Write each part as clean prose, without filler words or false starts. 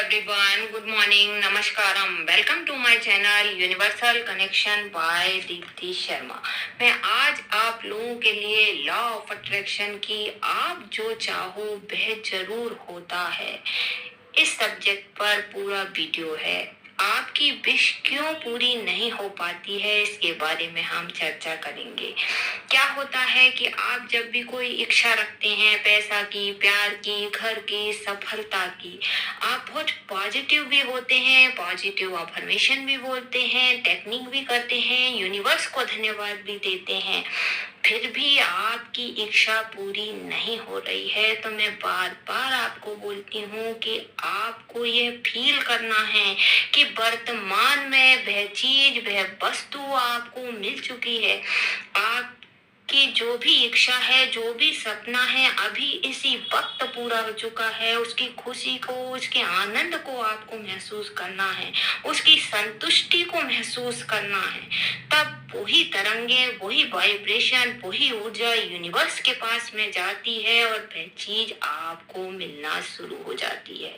everyone, good morning, namaskaram. Welcome to my channel Universal Connection by Deepti Sharma. मैं आज आप लोगों के लिए लॉ ऑफ अट्रैक्शन की आप जो चाहो वह जरूर होता है इस सब्जेक्ट पर पूरा वीडियो है। आपकी विश क्यों पूरी नहीं हो पाती है इसके बारे में हम चर्चा करेंगे। क्या होता है कि आप जब भी कोई इच्छा रखते हैं पैसा की, प्यार की, घर की, सफलता की, आप बहुत पॉजिटिव भी होते हैं, पॉजिटिव अफर्मेशन भी बोलते हैं, टेक्निक भी करते हैं, यूनिवर्स को धन्यवाद भी देते हैं, फिर भी आपकी इच्छा पूरी नहीं हो रही है। तो मैं बार बार आपको बोलती हूँ कि आपको ये फील करना है कि वर्तमान में वह चीज, वह वस्तु आपको मिल चुकी है। आप कि जो भी इच्छा है, जो भी सपना है, अभी इसी वक्त पूरा हो चुका है। उसकी खुशी को, उसके आनंद को आपको महसूस करना है, उसकी संतुष्टि को महसूस करना है। तब वही तरंगे, वही वाइब्रेशन, वही ऊर्जा यूनिवर्स के पास में जाती है और वह चीज आपको मिलना शुरू हो जाती है।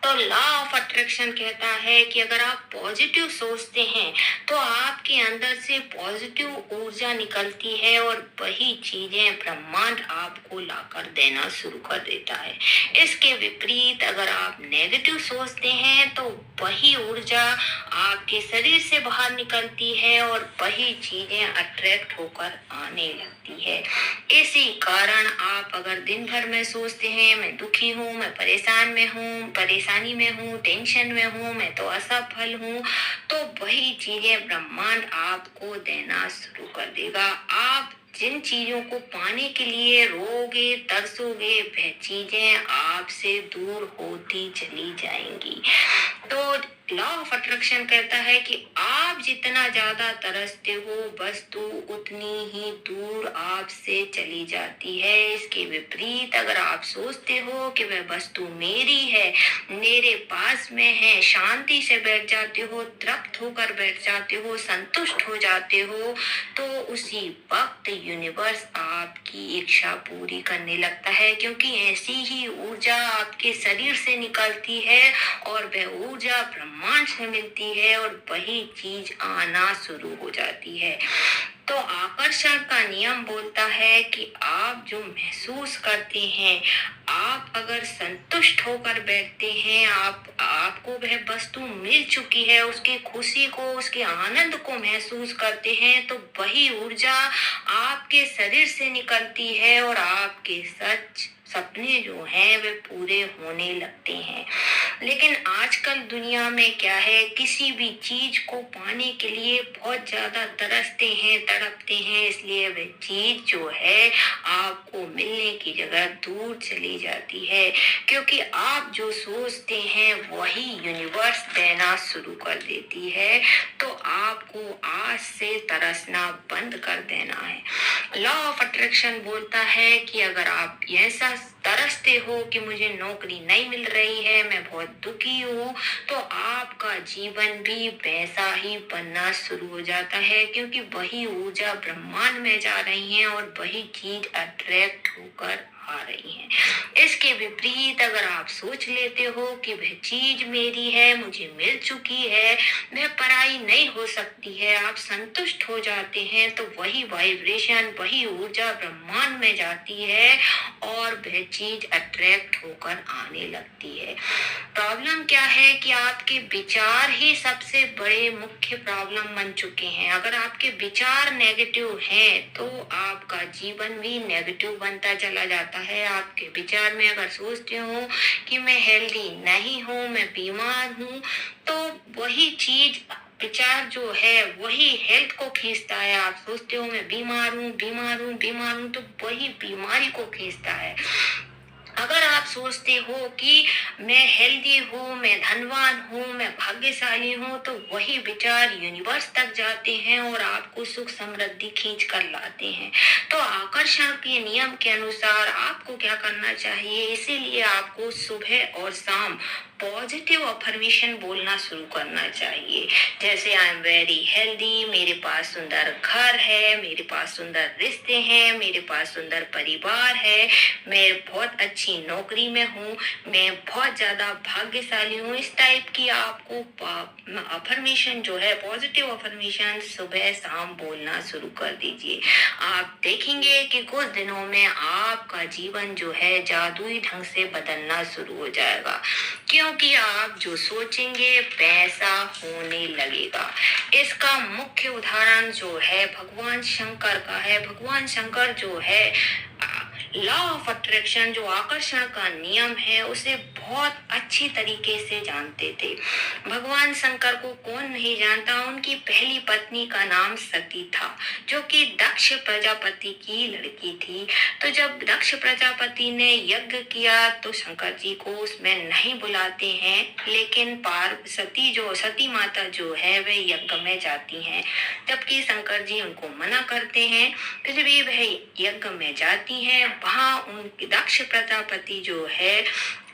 तो लॉ ऑफ अट्रैक्शन कहता है कि अगर आप पॉजिटिव सोचते हैं तो आपके अंदर से पॉजिटिव ऊर्जा निकलती है और वही चीजें ब्रह्मांड आपको लाकर देना शुरू कर देता है। इसके विपरीत अगर आप नेगेटिव सोचते हैं तो वही ऊर्जा आपके शरीर से बाहर निकलती है और वही चीजें अट्रैक्ट होकर आने लगती है। इसी कारण आप अगर दिन भर में सोचते हैं मैं दुखी हूँ, मैं परेशान में हूँ, परेशानी में हूँ, टेंशन में हूँ, मैं तो असफल हूँ, तो वही चीजें ब्रह्मांड आपको देना शुरू कर देगा। आप जिन चीजों को पाने के लिए रोगे, तरसोगे, वह चीजें आपसे दूर होती चली जाएंगी। तो लॉ ऑफ अट्रैक्शन कहता है कि आप जितना ज्यादा तरसते हो वस्तु उतनी ही दूर आपसे चली जाती है। इसके विपरीत अगर आप सोचते हो कि वह वस्तु मेरी है, मेरे पास में है, शांति से बैठ जाते हो, तृप्त होकर बैठ जाते हो, संतुष्ट हो जाते हो, तो उसी वक्त यूनिवर्स आपकी इच्छा पूरी करने लगता है। क्योंकि ऐसी ही ऊर्जा आपके शरीर से निकलती है और वह ऊर्जा ब्रह्मांड से मिलती है और वही चीज आना शुरू हो जाती है। तो आकर्षण का नियम बोलता है कि आप जो महसूस करते हैं, आप अगर संतुष्ट होकर बैठते हैं, आपको वह वस्तु मिल चुकी है, उसकी खुशी को, उसके आनंद को महसूस करते हैं, तो वही ऊर्जा आपके शरीर से निकलती है और आपके सपने जो हैं वे पूरे होने लगते हैं। लेकिन आजकल दुनिया में क्या है, किसी भी चीज को पाने के लिए बहुत ज्यादा तरसते हैं, तड़पते हैं, इसलिए वह चीज जो है आपको मिलने की जगह दूर चली जाती है। क्योंकि आप जो सोचते हैं वही यूनिवर्स देना शुरू कर देती है। तो आपको आज से तरसना बंद कर देना है। लॉ ऑफ अट्रैक्शन बोलता है कि अगर आप ऐसा तरसते हो कि मुझे नौकरी नहीं मिल रही है, मैं बहुत दुखी हूँ, तो आपका जीवन भी वैसा ही बनना शुरू हो जाता है। क्योंकि वही ऊर्जा ब्रह्मांड में जा रही है और वही चीज अट्रैक्ट होकर आ रही है। इसके विपरीत अगर आप सोच लेते हो कि वह चीज मेरी है, मुझे मिल चुकी है, वह पराई नहीं हो सकती है, आप संतुष्ट हो जाते हैं, तो वही वाइब्रेशन, वही ऊर्जा ब्रह्मांड में जाती है और वह चीज अट्रैक्ट होकर आने लगती है। प्रॉब्लम क्या है कि आपके विचार ही सबसे बड़े मुख्य प्रॉब्लम बन चुके हैं। अगर आपके विचार नेगेटिव हैं तो आपका जीवन भी नेगेटिव बनता चला जाता है। आपके विचार में अगर सोचते हो कि मैं हेल्दी नहीं हूँ, मैं बीमार हूँ, तो वही चीज, विचार जो है वही हेल्थ को खींचता है। आप सोचते हो मैं बीमार हूँ, बीमार हूँ, बीमार हूँ, तो वही बीमारी को खींचता है। अगर आप सोचते हो कि मैं हेल्दी हूँ, मैं धनवान हूँ, मैं भाग्यशाली हूँ, तो वही विचार यूनिवर्स तक जाते हैं और आपको सुख समृद्धि खींच कर लाते हैं। तो आकर्षण के नियम के अनुसार आपको क्या करना चाहिए, इसीलिए आपको सुबह और शाम पॉजिटिव अफर्मेशन बोलना शुरू करना चाहिए। जैसे आई एम वेरी हेल्दी, मेरे पास सुंदर घर है, मेरे पास सुंदर रिश्ते हैं, मेरे पास सुंदर परिवार है, मैं बहुत अच्छी नौकरी में हूँ, मैं बहुत ज्यादा भाग्यशाली हूँ। इस टाइप की आपको अफर्मेशन जो है, पॉजिटिव अफर्मेशन सुबह शाम बोलना शुरू कर दीजिए। आप देखेंगे कि कुछ दिनों में आपका जीवन जो है जादुई ढंग से बदलना शुरू हो जाएगा, क्योंकि आप जो सोचेंगे वैसा होने लगेगा। इसका मुख्य उदाहरण जो है भगवान शंकर का है। भगवान शंकर जो है लॉ ऑफ अट्रैक्शन, जो आकर्षण का नियम है, उसे बहुत अच्छी तरीके से जानते थे। भगवान शंकर को कौन नहीं जानता। उनकी पहली पत्नी का नाम सती था, जो कि दक्ष प्रजापति की लड़की थी। तो जब दक्ष प्रजापति ने यज्ञ किया तो शंकर जी को उसमें नहीं बुलाते हैं, लेकिन सती माता जो है वे यज्ञ में जाती हैं, जबकि शंकर जी उनको मना करते हैं। फिर भी वह यज्ञ में जाती हैं। वहां उनकी दक्ष प्रजापति जो है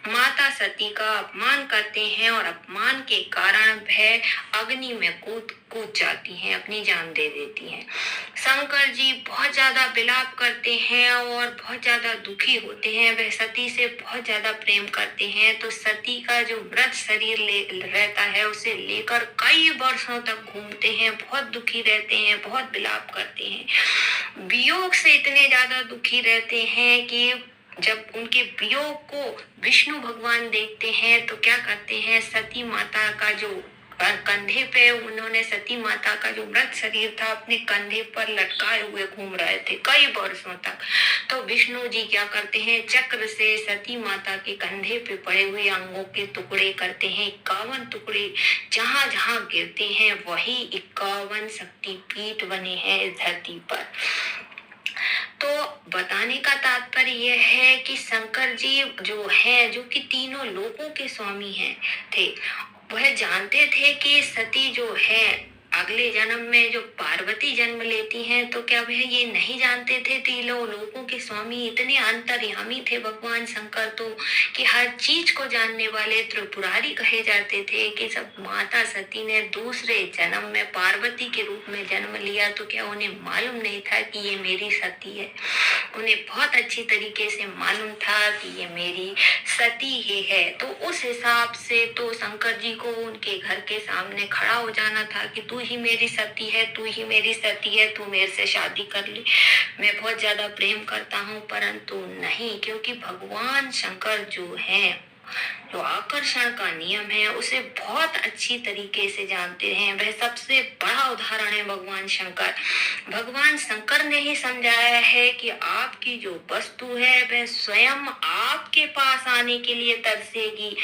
माता सती का अपमान करते हैं, और अपमान के कारण वह अग्नि में कूद जाती हैं, अपनी जान दे देती हैं। शंकर जी बहुत ज्यादा विलाप करते हैं और बहुत ज्यादा दुखी होते हैं। वह सती से बहुत ज्यादा प्रेम करते हैं, तो सती का जो मृत शरीर रहता है उसे लेकर कई वर्षों तक घूमते हैं, बहुत दुखी रहते हैं, बहुत विलाप करते हैं। वियोग से इतने ज्यादा दुखी रहते हैं कि जब उनके वियोग को विष्णु भगवान देखते हैं तो क्या करते हैं, सती माता का जो कंधे पे, उन्होंने सती माता का जो मृत शरीर था अपने कंधे पर लटकाए हुए घूम रहे थे कई वर्षों तक। तो विष्णु जी क्या करते हैं, चक्र से सती माता के कंधे पे पड़े हुए अंगों के टुकड़े करते हैं, 51 टुकड़े। जहां जहां गिरते हैं वही 51 शक्तिपीठ बने हैं इस धरती पर। तो बताने का तात्पर्य यह है कि शंकर जी जो है, जो कि तीनों लोकों के स्वामी हैं थे, वह जानते थे कि सती जो है अगले जन्म में जो पार्वती जन्म लेती हैं, तो क्या वह ये नहीं जानते थे तीनों लोकों के स्वामी इतने अंतर्यामी थे भगवान शंकर, तो कि हर चीज को जानने वाले त्रिपुरारी कहे जाते थे। कि जब माता सती ने दूसरे जन्म में पार्वती के रूप में जन्म लिया तो क्या उन्हें मालूम नहीं था कि ये मेरी सती है। उन्हें बहुत अच्छी तरीके से मालूम था कि ये मेरी सती ही है। तो उस हिसाब से तो शंकर जी को उनके घर के सामने खड़ा हो जाना था कि तू ही मेरी सती है, तू ही मेरी सती है, तू मेरे से शादी कर ले, मैं बहुत ज्यादा प्रेम करता हूँ। परंतु नहीं, क्योंकि भगवान शंकर जो है, जो आकर्षण का नियम है उसे बहुत अच्छी तरीके से जानते हैं। वह सबसे बड़ा उदाहरण है भगवान शंकर। भगवान शंकर ने ही समझाया है कि आपकी जो वस्तु है वह स्वयं आपके पास आने के लिए तरसेगी,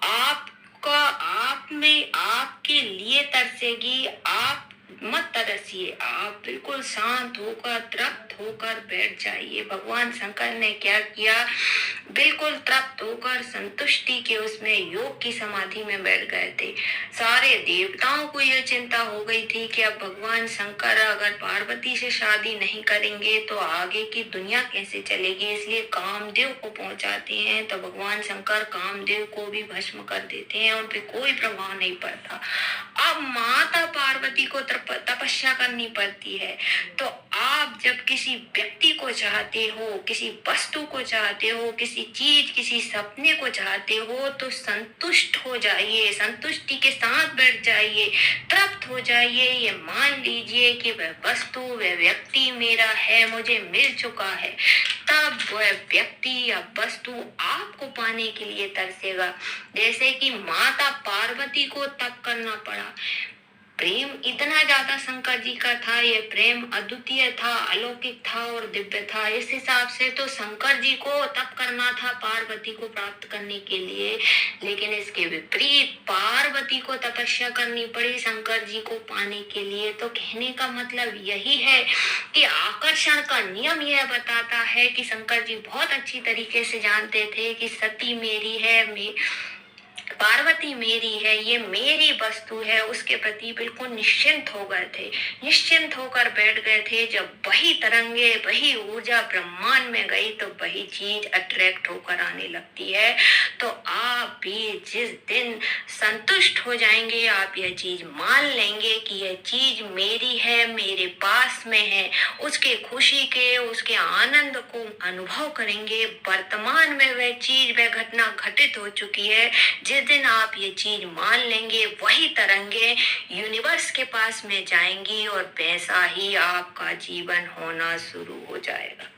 आपका आप में आपके लिए तरसेगी। आप मत तरसिए, आप बिल्कुल शांत होकर तृप्त होकर बैठ जाइए। भगवान शंकर ने क्या किया, बिल्कुल तृप्त होकर संतुष्टि के उसमें योग की समाधि में बैठ गए थे। सारे देवताओं को यह चिंता हो गई थी कि अब भगवान शंकर अगर पार्वती से शादी नहीं करेंगे तो आगे की दुनिया कैसे चलेगी। इसलिए कामदेव को पहुंचाते हैं, तो भगवान शंकर कामदेव को भी भस्म कर देते हैं, उन पे कोई प्रभाव नहीं पड़ता। अब माता पार्वती को तपस्या करनी पड़ती है। तो आप जब किसी व्यक्ति को चाहते हो, किसी वस्तु को चाहते हो, किसी चीज, किसी सपने को चाहते हो, तो संतुष्ट हो जाइए, संतुष्टि के साथ बैठ जाइए, तृप्त हो जाइए। ये मान लीजिए कि वह वस्तु, वह व्यक्ति मेरा है, मुझे मिल चुका है। तब वह व्यक्ति या वस्तु आपको पाने के लिए तरसेगा। जैसे कि माता पार्वती को तप करना पड़ा। प्रेम इतना ज्यादा शंकर जी का था, ये प्रेम अद्वितीय था, अलौकिक था और दिव्य था। इस हिसाब से तो शंकर जी को तप करना था पार्वती को प्राप्त करने के लिए, लेकिन इसके विपरीत पार्वती को तपस्या करनी पड़ी शंकर जी को पाने के लिए। तो कहने का मतलब यही है कि आकर्षण का नियम यह बताता है कि शंकर जी बहुत अच्छी तरीके से जानते थे कि सती मेरी है, पार्वती मेरी है, ये मेरी वस्तु है, उसके प्रति बिल्कुल निश्चिंत हो गए थे, निश्चिंत होकर बैठ गए थे। जब वही तरंगे, वही ऊर्जा ब्रह्मांड में गई तो वही चीज अट्रैक्ट होकर आने लगती है। तो आप भी जिस दिन संतुष्ट हो जाएंगे, आप यह चीज मान लेंगे कि यह चीज मेरी है, मेरे पास में है, उसके खुशी के, उसके आनंद को अनुभव करेंगे। वर्तमान में वह चीज, वह घटना घटित हो चुकी है। जिस दिन आप ये चीज मान लेंगे, वही तरंगे यूनिवर्स के पास में जाएंगी और वैसा ही आपका जीवन होना शुरू हो जाएगा।